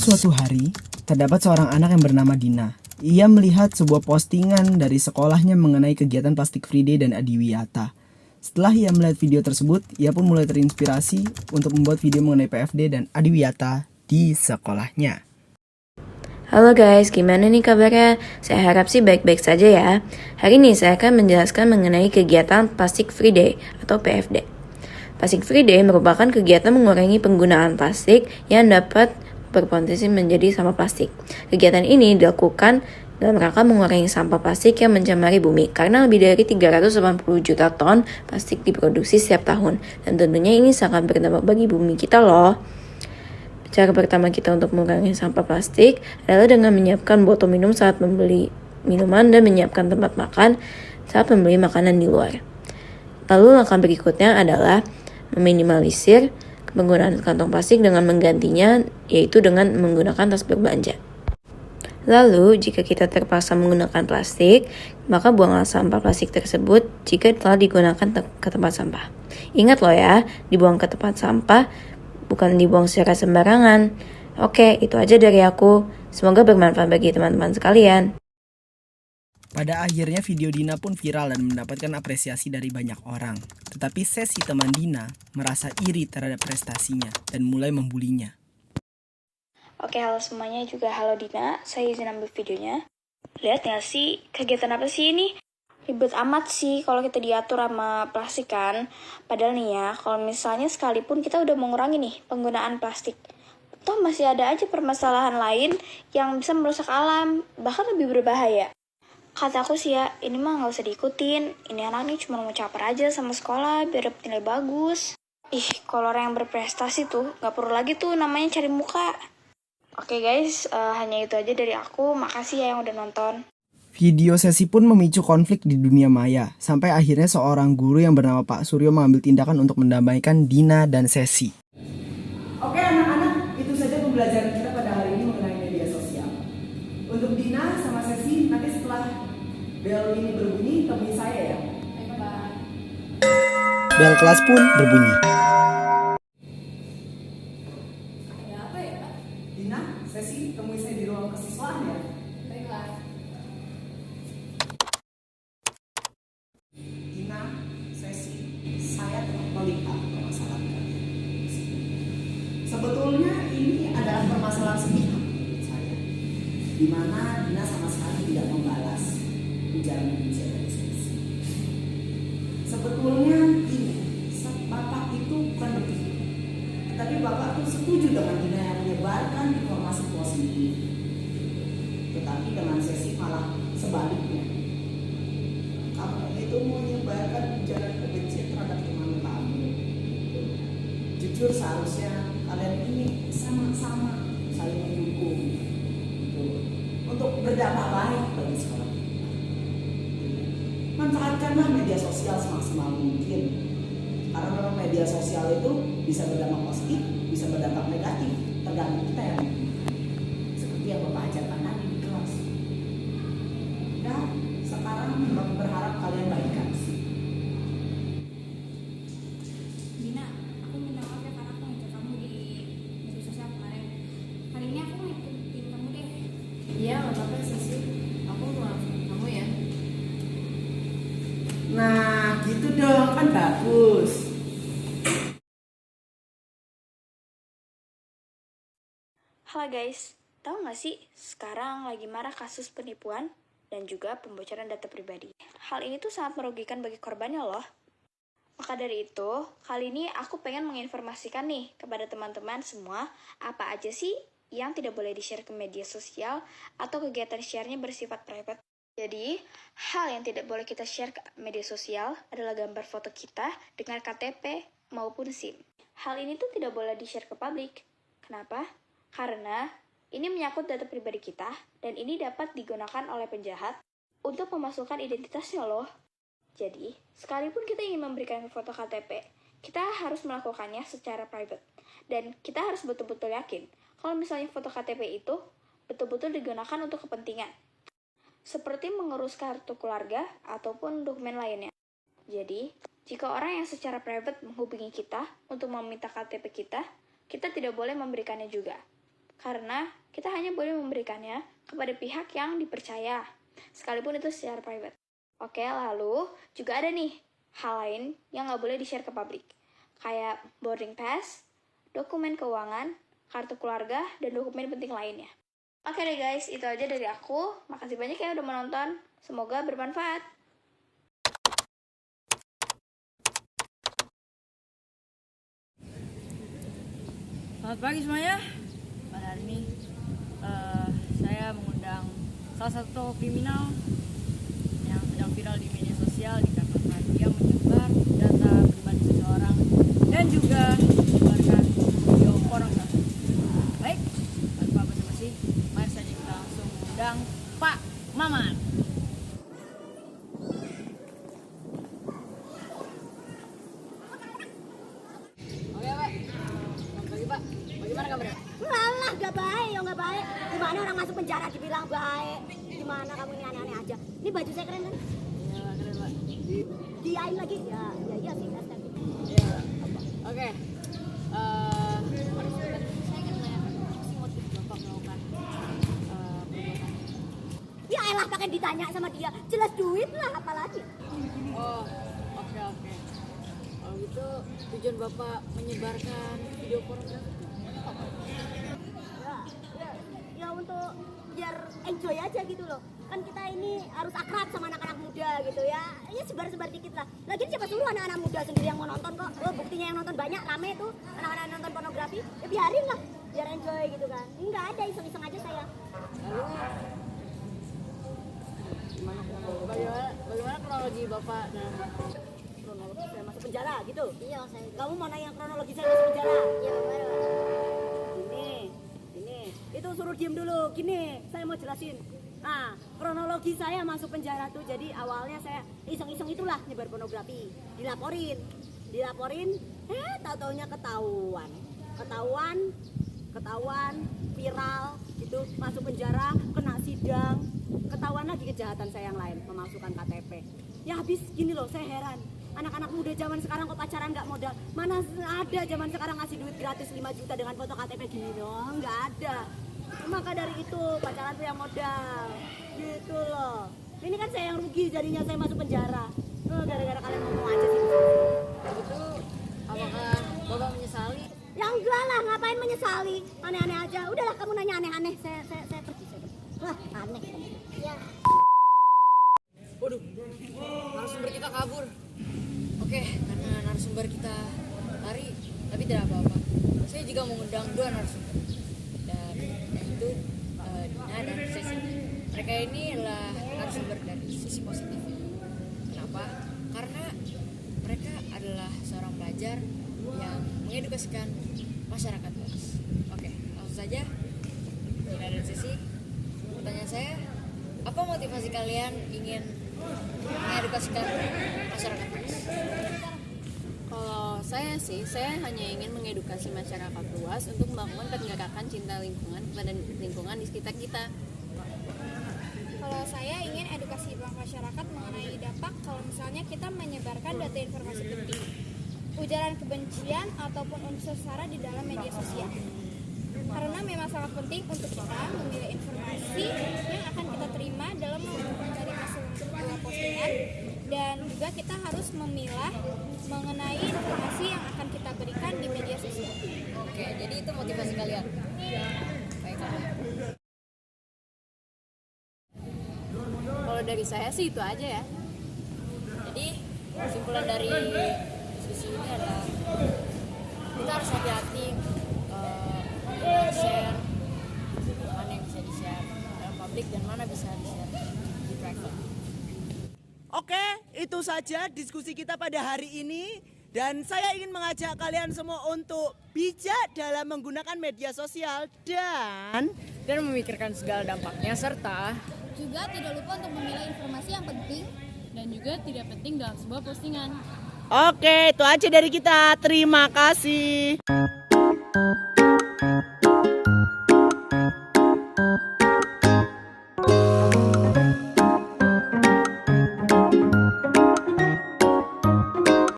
suatu hari, terdapat seorang anak yang bernama Dina. Ia melihat sebuah postingan dari sekolahnya mengenai kegiatan Plastic Free Day dan Adiwiyata. Setelah ia melihat video tersebut, ia pun mulai terinspirasi untuk membuat video mengenai PFD dan Adiwiyata di sekolahnya. Halo guys, gimana nih kabarnya? Saya harap sih baik-baik saja ya. Hari ini saya akan menjelaskan mengenai kegiatan Plastic Free Day atau PFD. Plastic Free Day merupakan kegiatan mengurangi penggunaan plastik yang dapat berpotensi menjadi sampah plastik. Kegiatan ini dilakukan dalam rangka mengurangi sampah plastik yang mencemari bumi karena lebih dari 380 juta ton plastik diproduksi setiap tahun. Dan tentunya ini sangat berdampak bagi bumi kita loh. Cara pertama kita untuk mengurangi sampah plastik adalah dengan menyiapkan botol minum saat membeli minuman dan menyiapkan tempat makan saat membeli makanan di luar. Lalu langkah berikutnya adalah meminimalisir penggunaan kantong plastik dengan menggantinya, yaitu dengan menggunakan tas berbelanja. Lalu, jika kita terpaksa menggunakan plastik, maka buanglah sampah plastik tersebut jika telah digunakan ke tempat sampah. Ingat loh ya, dibuang ke tempat sampah bukan dibuang secara sembarangan. Oke, itu aja dari aku. Semoga bermanfaat bagi teman-teman sekalian. Pada akhirnya video Dina pun viral dan mendapatkan apresiasi dari banyak orang. Tetapi Sesi teman Dina merasa iri terhadap prestasinya dan mulai membulinya. Oke, halo semuanya, juga halo Dina. Saya izin ambil videonya. Lihat nggak sih, kegiatan apa sih ini? Ribet amat sih kalau kita diatur sama plastik kan. Padahal nih ya, kalau misalnya sekalipun kita udah mengurangi nih penggunaan plastik, toh masih ada aja permasalahan lain yang bisa merusak alam, bahkan lebih berbahaya. Kataku sih ya, ini mah nggak usah diikutin. Ini anak nih cuma mau caper aja sama sekolah biar dapet nilai bagus. Ih, kalau orang yang berprestasi tuh nggak perlu lagi tuh namanya cari muka. Oke guys, hanya itu aja dari aku. Makasih ya yang udah nonton. Video Sesi pun memicu konflik di dunia maya, sampai akhirnya seorang guru yang bernama Pak Suryo mengambil tindakan untuk mendamaikan Dina dan Sesi. Oke anak-anak, itu saja pembelajaran kita pada hari ini mengenai media sosial. Untuk Dina sama Sesi, nanti setelah bel ini berbunyi, temui saya ya. Bel kelas pun berbunyi. Ada apa ya, Pak? Dina, Sesi, temui saya di ruang kesiswaan ya. Baiklah. Dina, Sesi, saya telah melihat permasalahan kalian. Sebetulnya ini adalah permasalahan sepihak menurut saya, di mana Dina sama sekali tidak membalas ujaran kebencian dari Sesi. Sebetulnya ini, Bapak itu bukan begitu, tapi Bapak tuh setuju dengan Dina yang menyebarkan informasi positif, tetapi dengan Sesi malah sebaliknya. Kamu itu menyebarkan ujaran kebencian terhadap teman kamu. Jujur seharusnya kalian ini sama-sama saling mendukung untuk berdampak baik bagi sekolah kita. Manfaatkanlah media sosial semaksimal mungkin, karena memang media sosial itu bisa berdampak positif, bisa berdampak negatif, tergantung kita yang seperti yang Bapak ajarkan tadi di kelas. Dan sekarang Bapak berharap kalian baikan sih. Dina, aku minta maaf ya karena aku ngajak kamu di media sosial kemarin. Hari ini aku mau ikutin kamu deh. Iya, nggak apa-apa sih. Aku maafin kamu ya. Nah, gitu dong, kan bagus. Halo guys, tahu nggak sih sekarang lagi marak kasus penipuan dan juga pembocoran data pribadi. Hal ini tuh sangat merugikan bagi korbannya loh. Maka dari itu, kali ini aku pengen menginformasikan nih kepada teman-teman semua apa aja sih yang tidak boleh di-share ke media sosial atau kegiatan share-nya bersifat private. Jadi, hal yang tidak boleh kita share ke media sosial adalah gambar foto kita dengan KTP maupun SIM. Hal ini tuh tidak boleh di-share ke publik. Kenapa? Karena ini menyangkut data pribadi kita dan ini dapat digunakan oleh penjahat untuk memasukkan identitasnya loh. Jadi, sekalipun kita ingin memberikan foto KTP, kita harus melakukannya secara private. Dan kita harus betul-betul yakin kalau misalnya foto KTP itu betul-betul digunakan untuk kepentingan, seperti mengurus kartu keluarga ataupun dokumen lainnya. Jadi, jika orang yang secara private menghubungi kita untuk meminta KTP kita, kita tidak boleh memberikannya juga. karena kita hanya boleh memberikannya kepada pihak yang dipercaya, sekalipun itu secara private. Oke, lalu juga ada nih hal lain yang nggak boleh di-share ke publik, kayak boarding pass, dokumen keuangan, kartu keluarga, dan dokumen penting lainnya. Oke deh guys, itu aja dari aku. Makasih banyak ya udah menonton. Semoga bermanfaat. Selamat pagi semuanya. Pada hari ini saya mengundang salah satu kriminal yang sedang viral di media sosial dikarenakan dia menyebar data pribadi seseorang dan juga menyebarkan video pornografi. Baik, tanpa basa-basi, mari saja kita langsung mengundang Pak Maman. Oke Pak, selamat pagi Pak. Bagaimana kabarnya? Alah, gak baik, ya gak baik. Gimana orang masuk penjara dibilang baik? Gimana kamu ini aneh-aneh aja? Ini baju saya keren kan? Ya keren Pak. Diain lagi? Ya sih, hashtag. Ya, oke. Saya ingin menanyakan si motif Bapak melakukan perbuatan. Ya elah, pakai ditanya sama dia. Jelas duit lah, apalagi. Oh, oke. Kalau gitu tujuan Bapak menyebarkan video pornografi itu apa? Ya untuk biar enjoy aja gitu loh. Kan kita ini harus akrab sama anak-anak muda gitu ya. Ya sebar-sebar dikit lah. Lagian siapa suruh anak-anak muda sendiri yang mau nonton kok. Oh, buktinya yang nonton banyak, rame tuh anak-anak nonton pornografi. Ya biarin lah, biar enjoy gitu kan. Enggak ada, iseng-iseng aja saya. Lalu bagaimana kronologi Bapak dan Kronologi saya masuk penjara gitu. Iya, saya. Kamu mau nanya kronologi saya masuk penjara? Iya, benar. Gini. Itu suruh diem dulu. Gini, saya mau jelasin. Nah, kronologi saya masuk penjara tuh jadi awalnya saya iseng-iseng itulah nyebar pornografi. Dilaporin, tahu-taunya ketahuan, viral gitu, masuk penjara, kena sidang, ketahuan lagi kejahatan saya yang lain, memalsukan KTP. Ya habis gini loh, saya heran. Anak-anak muda zaman sekarang kok pacaran nggak modal? Mana ada zaman sekarang ngasih duit gratis 5 juta dengan foto KTP gini dong? Nggak ada. Maka dari itu pacaran tuh yang modal. Gitu loh. Ini kan saya yang rugi jadinya saya masuk penjara. Gara-gara kalian ngomong aja sih. itu apakah Bapak menyesali? Ya enggak lah, ngapain menyesali? Aneh-aneh aja. Udahlah kamu nanya aneh-aneh. Saya pergi. Wah, aneh. Iya. Waduh, narasumber kita kabur. Oke, karena narasumber kita lari, tapi tidak apa-apa. Saya juga mengundang 2 narasumber, dan yaitu Dina dan Sesi. Mereka ini adalah narasumber dari sisi positif. Kenapa? Karena mereka adalah seorang pelajar yang mengedukasikan masyarakat luas. Oke, langsung saja. Dina dan Sesi, pertanyaan saya, apa motivasi kalian ingin mengedukasikan masyarakat luas? Kalau saya hanya ingin mengedukasi masyarakat luas untuk melakukan penegakan cinta lingkungan kepada lingkungan di sekitar kita. Kalau saya ingin edukasi masyarakat mengenai dampak kalau misalnya kita menyebarkan data informasi penting, ujaran kebencian ataupun unsur sara di dalam media sosial. Karena memang sangat penting untuk kita memilih informasi yang akan kita terima dalam menerima sebuah postingan, dan juga kita harus memilah mengenai informasi yang akan kita berikan di media sosial. Oke, jadi itu motivasi kalian. Baiklah. Kalau dari saya sih itu aja ya. Jadi kesimpulan dari diskusi ini adalah kita harus hati-hati share mana yang bisa di-share dalam publik dan mana bisa di-share di private. Oke, itu saja diskusi kita pada hari ini. Dan saya ingin mengajak kalian semua untuk bijak dalam menggunakan media sosial dan memikirkan segala dampaknya, serta Juga tidak lupa untuk memilih informasi yang penting Dan juga tidak penting dalam sebuah postingan. oke, itu aja dari kita. Terima kasih.